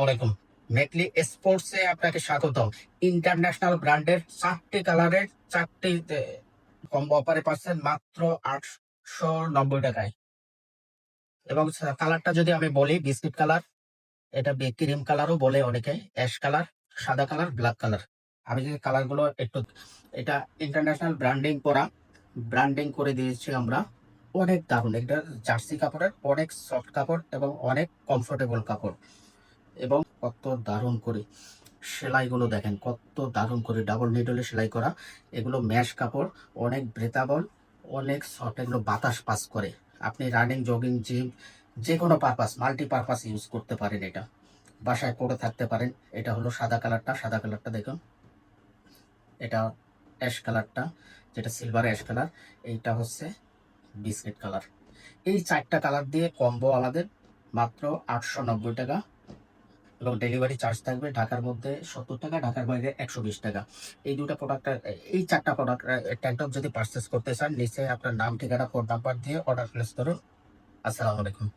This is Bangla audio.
আসসালামু আলাইকুম। মেকলি স্পোর্টসে আপনাকে স্বাগতম। ইন্টারন্যাশনাল ব্র্যান্ডের ৪টি কালারের ৪টি কম্বো অফারে পাচ্ছেন মাত্র ৳৮৯০ এবং কালারটা যদি আমি বলি বিস্কিট কালার, এটা ক্রিম কালারও বলে অনেকে, অ্যাশ কালার, সাদা কালার, ব্ল্যাক কালার। আমি যদি কালারগুলো একটু এটা ইন্টারন্যাশনাল ব্র্যান্ডিং করে দিয়েছি আমরা। অনেক দারুণ। এটা জার্সি কাপড়ের অনেক সফট কাপড় এবং অনেক কমফোর্টেবল কাপড়। এবং কত দারুণ করে সেলাইগুলো দেখেন, কত দারুণ করে ডাবল নিডলে সেলাই করা। এগুলো ম্যাশ কাপড়, অনেক ব্রেথাবল, অনেক সফট। এগুলো বাতাস পাস করে। আপনি রানিং, জগিং, জিম যে কোনো পারপাস, মাল্টিপারপাস ইউজ করতে পারেন। এটা বাসায় পরে থাকতে পারেন। এটা হলো সাদা কালারটা দেখুন। এটা অ্যাশ কালারটা, যেটা সিলভার অ্যাশ কালার। এইটা হচ্ছে বিস্কিট কালার। এই ৪টা কালার দিয়ে কম্বো আমাদের মাত্র ৳৮৯০ এবং ডেলিভারি চার্জ থাকবে ঢাকার মধ্যে ৳৭০, ঢাকার বাইরে ৳১২০। এই ২টা প্রোডাক্ট, এই ৪টা প্রোডাক্ট ট্যাংটপ যদি পারচেজ করতে চান, নিচে আপনার নাম, ঠিকানা, ফোন নাম্বার দিয়ে অর্ডার প্লেস করুন। আসসালামু আলাইকুম।